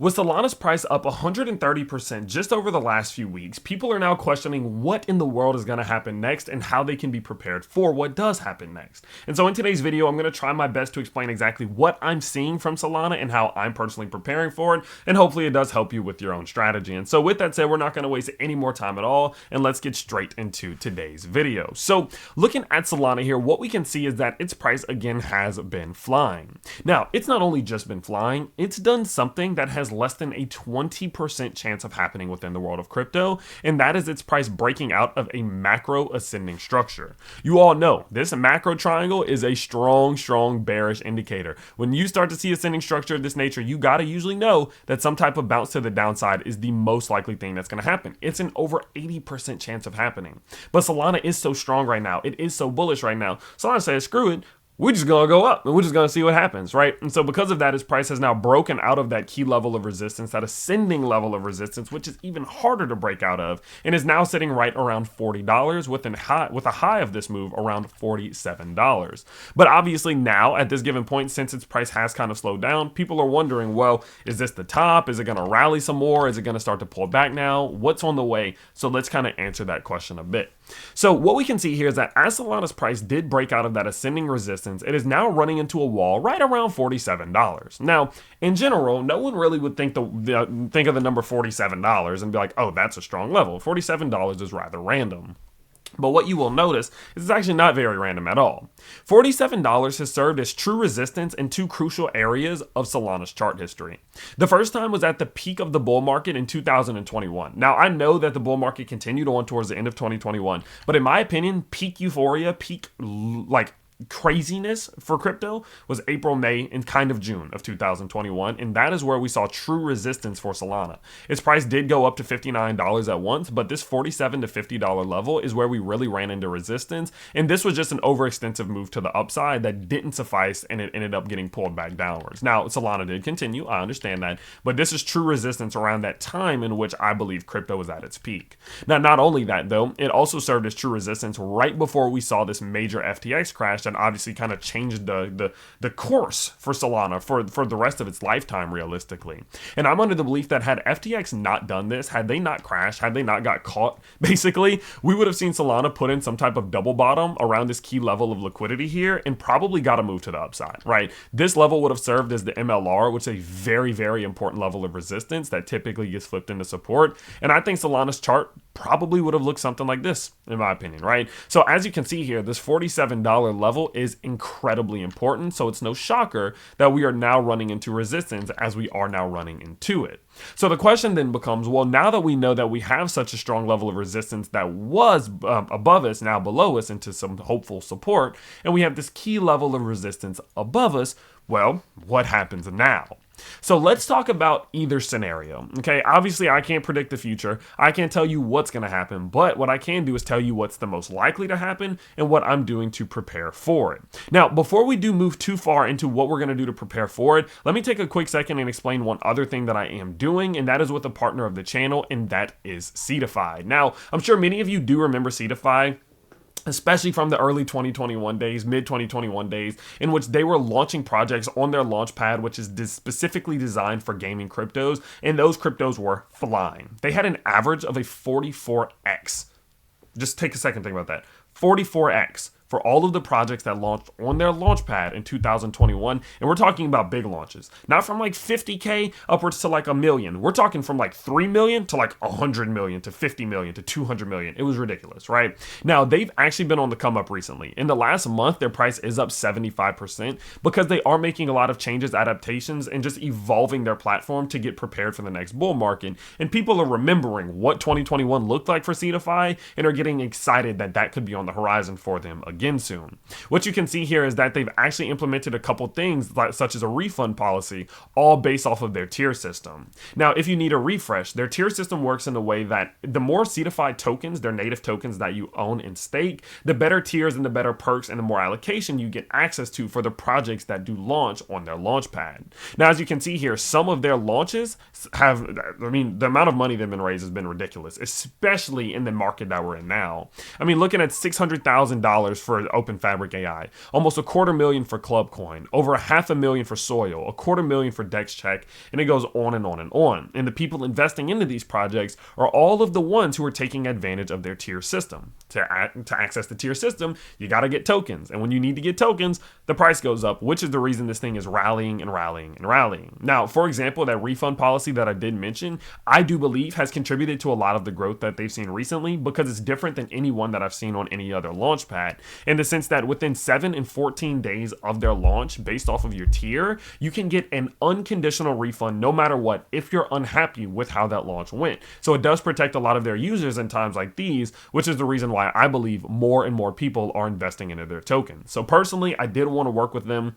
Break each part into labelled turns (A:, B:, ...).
A: With Solana's price up 130% just over the last few weeks, people are now questioning what in the world is going to happen next and how they can be prepared for what does happen next. And so in today's video, I'm going to try my best to explain exactly what I'm seeing from Solana and how I'm personally preparing for it, and hopefully it does help you with your own strategy. And so with that said, we're not going to waste any more time at all, and let's get straight into today's video. So looking at Solana here, what we can see is that its price again has been flying. Now, it's not only just been flying, it's done something that has less than a 20% chance of happening within the world of crypto, and that is its price breaking out of a macro ascending structure. You all know this macro triangle is a strong bearish indicator. When you start to see ascending structure of this nature, you gotta usually know that some type of bounce to the downside is the most likely thing that's gonna happen. It's an over 80% chance of happening. But Solana is so strong right now, it is so bullish right now. Solana says, screw it, we're just gonna go up and we're just gonna see what happens, right? And so because of that, his price has now broken out of that key level of resistance, that ascending level of resistance, which is even harder to break out of, and is now sitting right around $40 with a high of this move around $47. But obviously now at this given point, since its price has kind of slowed down, people are wondering, well, is this the top? Is it gonna rally some more? Is it gonna start to pull back now? What's on the way? So let's kind of answer that question a bit. So what we can see here is that as Solana's price did break out of that ascending resistance, it is now running into a wall right around $47. Now, in general, no one really would think of the number $47 and be like, oh, that's a strong level. $47 is rather random. But what you will notice is it's actually not very random at all. $47 has served as true resistance in two crucial areas of Solana's chart history. The first time was at the peak of the bull market in 2021. Now, I know that the bull market continued on towards the end of 2021, but in my opinion, peak euphoria, peak craziness for crypto was April, May, and kind of June of 2021, and that is where we saw true resistance for Solana. Its price did go up to $59 at once, but this $47 to $50 level is where we really ran into resistance, and this was just an overextensive move to the upside that didn't suffice, and it ended up getting pulled back downwards. Now, Solana did continue, I understand that, but this is true resistance around that time in which I believe crypto was at its peak. Now, not only that though, it also served as true resistance right before we saw this major FTX crash that obviously kind of changed the course for Solana for the rest of its lifetime, realistically. And I'm under the belief that had FTX not done this, had they not crashed, had they not got caught, basically, we would have seen Solana put in some type of double bottom around this key level of liquidity here and probably got a move to the upside, right? This level would have served as the MLR, which is a very important level of resistance that typically gets flipped into support. And I think Solana's chart probably would have looked something like this, in my opinion, right? So as you can see here, this $47 level is incredibly important. So it's no shocker that we are now running into resistance as we are now running into it. So the question then becomes, well, now that we know that we have such a strong level of resistance that was above us, now below us into some hopeful support, and we have this key level of resistance above us, well, what happens now? So let's talk about either scenario, okay? Obviously, I can't predict the future. I can't tell you what's going to happen, but what I can do is tell you what's the most likely to happen and what I'm doing to prepare for it. Now, before we do move too far into what we're going to do to prepare for it, let me take a quick second and explain one other thing that I am doing, and that is with a partner of the channel, and that is Cify. Now, I'm sure many of you do remember Cify, especially from the early 2021 days, mid 2021 days, in which they were launching projects on their launch pad, which is specifically designed for gaming cryptos, and those cryptos were flying. They had an average of a 44x. Just take a second to think about that. 44x for all of the projects that launched on their launch pad in 2021. And we're talking about big launches, not from like 50K upwards to like $1 million. We're talking from like 3 million to like 100 million to 50 million to 200 million. It was ridiculous, right? Now, they've actually been on the come up recently. In the last month, their price is up 75% because they are making a lot of changes, adaptations, and just evolving their platform to get prepared for the next bull market. And people are remembering what 2021 looked like for Cify and are getting excited that that could be on the horizon for them again soon. What you can see here is that they've actually implemented a couple things such as a refund policy, all based off of their tier system. Now, if you need a refresh, their tier system works in a way that the more Cify tokens, their native tokens that you own and stake, the better tiers and the better perks and the more allocation you get access to for the projects that do launch on their launch pad. Now, as you can see here, some of their launches have, the amount of money they've been raised has been ridiculous, especially in the market that we're in now. Looking at $600,000 for OpenFabric AI, almost $250,000 for Clubcoin, over $500,000 for Soil, $250,000 for DexCheck, and it goes on and on and on. And the people investing into these projects are all of the ones who are taking advantage of their tier system. To access the tier system, you got to get tokens. And when you need to get tokens, the price goes up, which is the reason this thing is rallying and rallying and rallying. Now, for example, that refund policy that I did mention, I do believe has contributed to a lot of the growth that they've seen recently, because it's different than any one that I've seen on any other launch pad, in the sense that within 7 and 14 days of their launch, based off of your tier, you can get an unconditional refund no matter what if you're unhappy with how that launch went. So it does protect a lot of their users in times like these, which is the reason why I believe more and more people are investing into their tokens. So personally, I did want to work with them.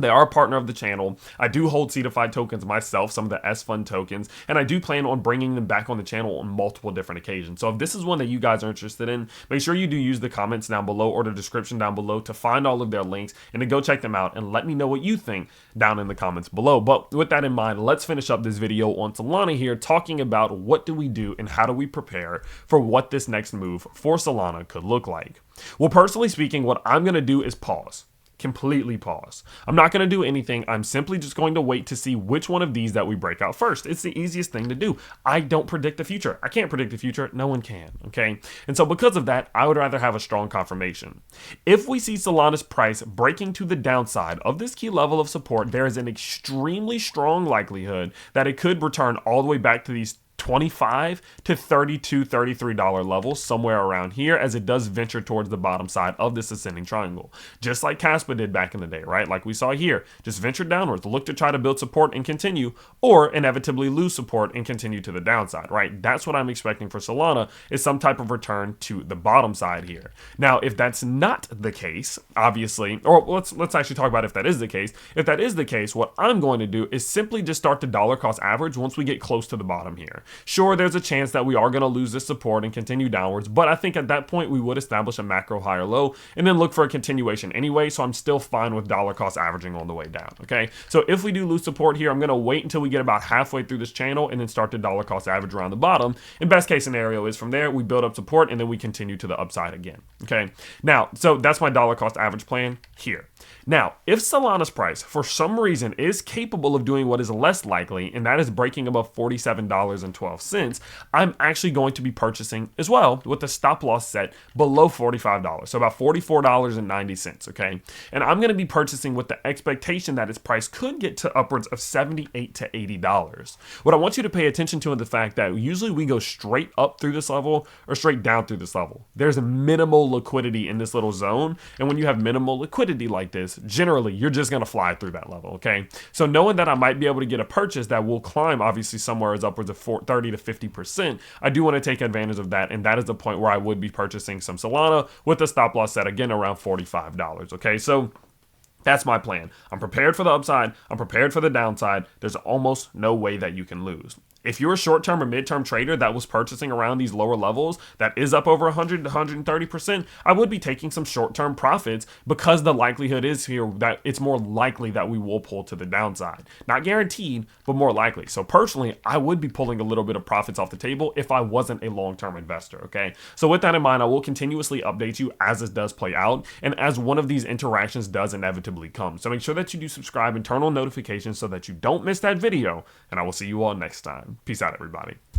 A: They are a partner of the channel. I do hold Cify tokens myself, some of the S-Fund tokens, and I do plan on bringing them back on the channel on multiple different occasions. So if this is one that you guys are interested in, make sure you do use the comments down below or the description down below to find all of their links and to go check them out, and let me know what you think down in the comments below. But with that in mind, let's finish up this video on Solana here, talking about what do we do and how do we prepare for what this next move for Solana could look like. Well, personally speaking, what I'm going to do is pause. Completely pause. I'm not going to do anything. I'm simply just going to wait to see which one of these that we break out first. It's the easiest thing to do. I don't predict the future. I can't predict the future. No one can. Okay. And so because of that, I would rather have a strong confirmation. If we see Solana's price breaking to the downside of this key level of support, there is an extremely strong likelihood that it could return all the way back to these $25 to $32, $33 levels, somewhere around here, as it does venture towards the bottom side of this ascending triangle. Just like Caspa did back in the day, right? Like we saw here, just venture downwards, look to try to build support and continue, or inevitably lose support and continue to the downside, right? That's what I'm expecting for Solana, is some type of return to the bottom side here. Now, if that's not the case, obviously, or let's actually talk about if that is the case. If that is the case, what I'm going to do is simply just start the dollar cost average once we get close to the bottom here. Sure, there's a chance that we are going to lose this support and continue downwards, but I think at that point we would establish a macro high or low and then look for a continuation anyway, so I'm still fine with dollar cost averaging on the way down, okay? So if we do lose support here, I'm going to wait until we get about halfway through this channel and then start the dollar cost average around the bottom. And best case scenario is from there, we build up support and then we continue to the upside again, okay? Now, so that's my dollar cost average plan here. Now, if Solana's price, for some reason, is capable of doing what is less likely, and that is breaking above $47.12, I'm actually going to be purchasing as well with the stop loss set below $45, so about $44.90, okay? And I'm going to be purchasing with the expectation that its price could get to upwards of $78 to $80. What I want you to pay attention to is the fact that usually we go straight up through this level or straight down through this level. There's a minimal liquidity in this little zone, and when you have minimal liquidity like this, generally you're just going to fly through that level, okay? So knowing that I might be able to get a purchase that will climb obviously somewhere as upwards of 30 to 50%, I do want to take advantage of that, and that is the point where I would be purchasing some Solana with a stop loss set again around $45, okay? So that's my plan. I'm prepared for the upside. I'm prepared for the downside. There's almost no way that you can lose. If you're a short-term or mid-term trader that was purchasing around these lower levels, that is up over 100 to 130%, I would be taking some short-term profits, because the likelihood is here that it's more likely that we will pull to the downside. Not guaranteed, but more likely. So personally, I would be pulling a little bit of profits off the table if I wasn't a long-term investor, okay? So with that in mind, I will continuously update you as this does play out and as one of these interactions does inevitably come. So make sure that you do subscribe and turn on notifications so that you don't miss that video, and I will see you all next time. Peace out, everybody.